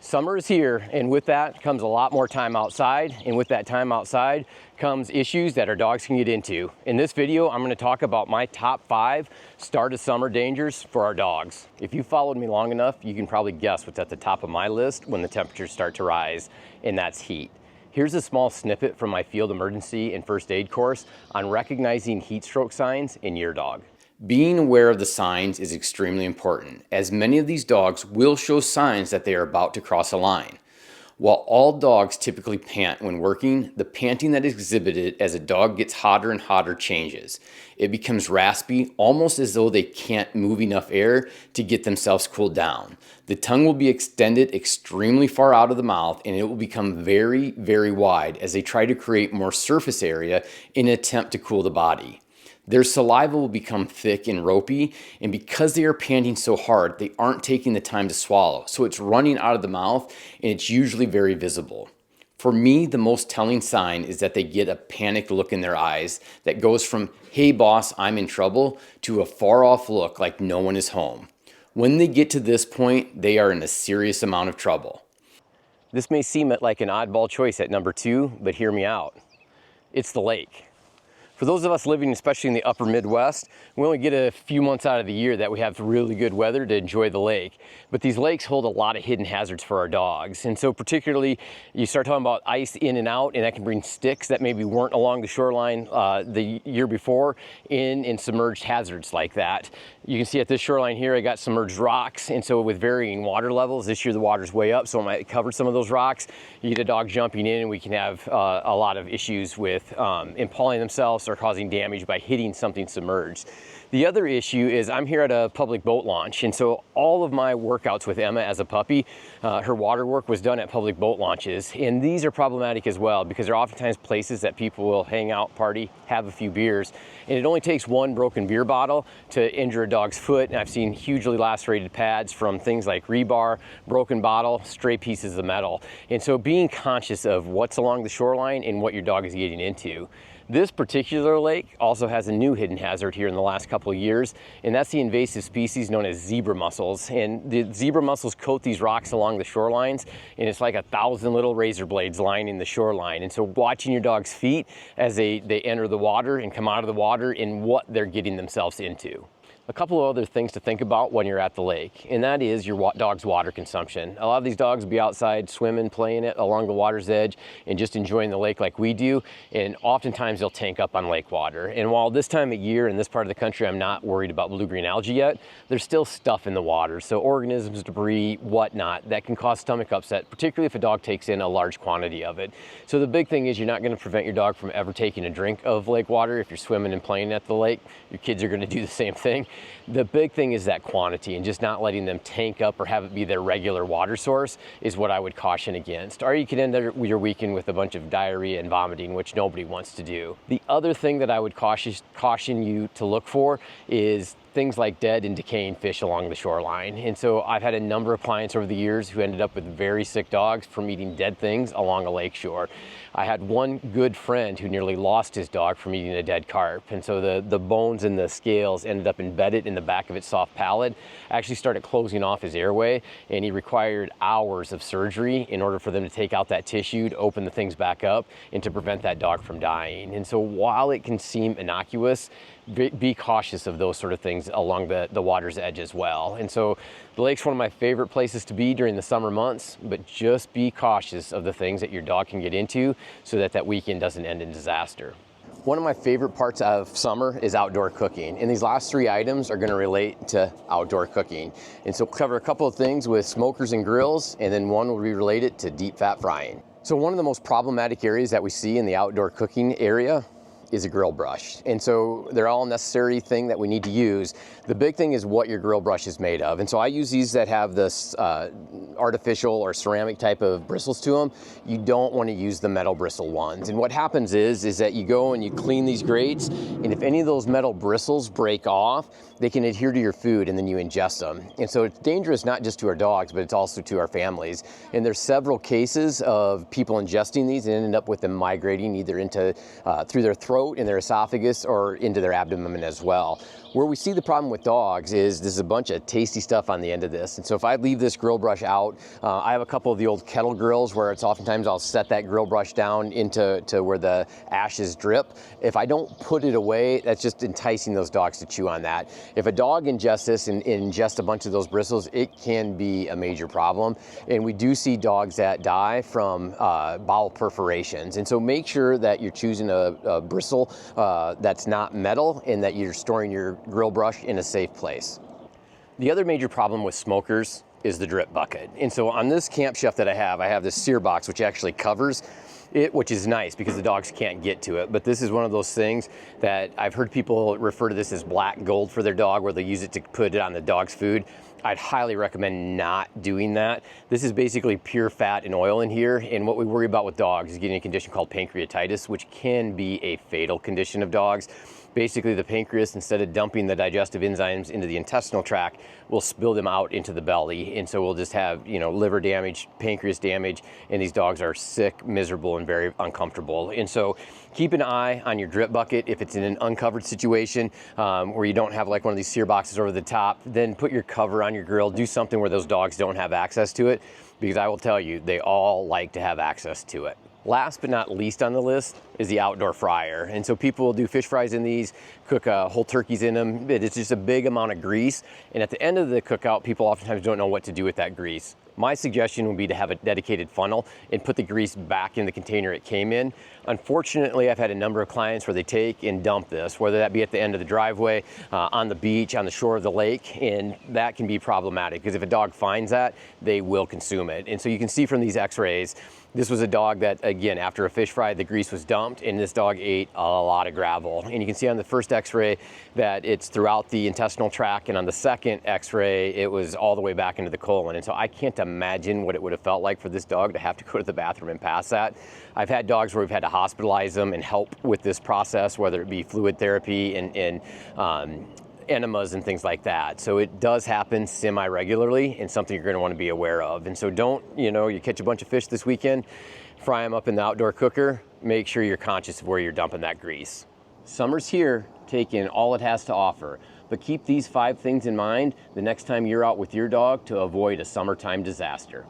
Summer is here, and with that comes a lot more time outside, and with that time outside comes issues that our dogs can get into. In this video, I'm going to talk about my top 5 start of summer dangers for our dogs. If you followed me long enough, you can probably guess what's at the top of my list when the temperatures start to rise, and that's heat. Here's a small snippet from my field emergency and first aid course on recognizing heat stroke signs in your dog. Being aware of the signs is extremely important, as many of these dogs will show signs that they are about to cross a line. While all dogs typically pant when working, the panting that is exhibited as a dog gets hotter and hotter changes. It becomes raspy, almost as though they can't move enough air to get themselves cooled down. The tongue will be extended extremely far out of the mouth, and it will become very, very wide as they try to create more surface area in an attempt to cool the body. Their saliva will become thick and ropey, and because they are panting so hard, they aren't taking the time to swallow, so it's running out of the mouth, and it's usually very visible. For me, the most telling sign is that they get a panicked look in their eyes that goes from, "Hey boss, I'm in trouble," to a far-off look like no one is home. When they get to this point, they are in a serious amount of trouble. This may seem like an oddball choice at number 2, but hear me out. It's the lake. For those of us living, especially in the upper Midwest, we only get a few months out of the year that we have really good weather to enjoy the lake. But these lakes hold a lot of hidden hazards for our dogs. And so particularly, you start talking about ice in and out, and that can bring sticks that maybe weren't along the shoreline the year before in submerged hazards like that. You can see at this shoreline here, I got submerged rocks. And so with varying water levels, this year the water's way up, so I might cover some of those rocks. You get a dog jumping in, and we can have a lot of issues with impaling themselves or causing damage by hitting something submerged. The other issue is I'm here at a public boat launch, and so all of my workouts with Emma as a puppy, her water work was done at public boat launches, and these are problematic as well because they're oftentimes places that people will hang out, party, have a few beers, and it only takes one broken beer bottle to injure a dog's foot, and I've seen hugely lacerated pads from things like rebar, broken bottle, stray pieces of metal. And so being conscious of what's along the shoreline and what your dog is getting into. This particular lake also has a new hidden hazard here in the last couple of years, and that's the invasive species known as zebra mussels. And the zebra mussels coat these rocks along the shorelines, and it's like 1,000 little razor blades lining the shoreline. And so watching your dog's feet as they enter the water and come out of the water and what they're getting themselves into. A couple of other things to think about when you're at the lake, and that is your dog's water consumption. A lot of these dogs will be outside swimming, playing it along the water's edge, and just enjoying the lake like we do, and oftentimes they'll tank up on lake water. And while this time of year in this part of the country I'm not worried about blue-green algae yet, there's still stuff in the water, so organisms, debris, whatnot, that can cause stomach upset, particularly if a dog takes in a large quantity of it. So the big thing is you're not going to prevent your dog from ever taking a drink of lake water. If you're swimming and playing at the lake, your kids are going to do the same thing. The big thing is that quantity, and just not letting them tank up or have it be their regular water source is what I would caution against. Or you could end your weekend with a bunch of diarrhea and vomiting, which nobody wants to do. The other thing that I would caution you to look for is things like dead and decaying fish along the shoreline. And so I've had a number of clients over the years who ended up with very sick dogs from eating dead things along a lake shore. I had one good friend who nearly lost his dog from eating a dead carp. And so the bones and the scales ended up embedded in the back of its soft palate, actually started closing off his airway, and he required hours of surgery in order for them to take out that tissue, to open the things back up, and to prevent that dog from dying. And so while it can seem innocuous, be cautious of those sort of things along the water's edge as well. And so the lake's one of my favorite places to be during the summer months, but just be cautious of the things that your dog can get into so that that weekend doesn't end in disaster. One of my favorite parts of summer is outdoor cooking, and these last 3 items are going to relate to outdoor cooking. And so we'll cover a couple of things with smokers and grills, and then one will be related to deep fat frying. So one of the most problematic areas that we see in the outdoor cooking area is a grill brush. And so they're all a necessary thing that we need to use. The big thing is what your grill brush is made of. And so I use these that have this artificial or ceramic type of bristles to them. You don't want to use the metal bristle ones. And what happens is that you go and you clean these grates, and if any of those metal bristles break off, they can adhere to your food and then you ingest them. And so it's dangerous not just to our dogs, but it's also to our families. And there's several cases of people ingesting these and ended up with them migrating either into through their throat throat, in their esophagus, or into their abdomen as well. Where we see the problem with dogs is there's a bunch of tasty stuff on the end of this. And so if I leave this grill brush out, I have a couple of the old kettle grills where it's oftentimes I'll set that grill brush down into where the ashes drip. If I don't put it away, that's just enticing those dogs to chew on that. If a dog ingests this and ingests a bunch of those bristles, it can be a major problem. And we do see dogs that die from bowel perforations. And so make sure that you're choosing a bristle that's not metal and that you're storing your grill brush in a safe place. The other major problem with smokers is the drip bucket. And so on this camp chef that I have this sear box which actually covers it, which is nice because the dogs can't get to it. But this is one of those things that I've heard people refer to this as black gold for their dog, where they use it to put it on the dog's food. I'd highly recommend not doing that. This is basically pure fat and oil in here, and what we worry about with dogs is getting a condition called pancreatitis, which can be a fatal condition of dogs. Basically, the pancreas, instead of dumping the digestive enzymes into the intestinal tract, will spill them out into the belly. And so we'll just have, liver damage, pancreas damage, and these dogs are sick, miserable, and very uncomfortable. And so keep an eye on your drip bucket. If it's in an uncovered situation where you don't have like one of these sear boxes over the top, then put your cover on your grill. Do something where those dogs don't have access to it, because I will tell you, they all like to have access to it. Last but not least on the list is the outdoor fryer. And so people will do fish fries in these, cook whole turkeys in them. It's just a big amount of grease. And at the end of the cookout, people oftentimes don't know what to do with that grease. My suggestion would be to have a dedicated funnel and put the grease back in the container it came in. Unfortunately, I've had a number of clients where they take and dump this, whether that be at the end of the driveway, on the beach, on the shore of the lake, and that can be problematic because if a dog finds that, they will consume it. And so you can see from these x-rays, this was a dog that, again, after a fish fry, the grease was dumped, and this dog ate a lot of gravel. And you can see on the first x-ray that it's throughout the intestinal tract, and on the second x-ray, it was all the way back into the colon. And so I can't imagine what it would have felt like for this dog to have to go to the bathroom and pass that. I've had dogs where we've had to hospitalize them and help with this process, whether it be fluid therapy and enemas and things like that. So it does happen semi-regularly and something you're going to want to be aware of. And so don't, you catch a bunch of fish this weekend, fry them up in the outdoor cooker, make sure you're conscious of where you're dumping that grease. Summer's here, taking all it has to offer. But keep these 5 things in mind the next time you're out with your dog to avoid a summertime disaster.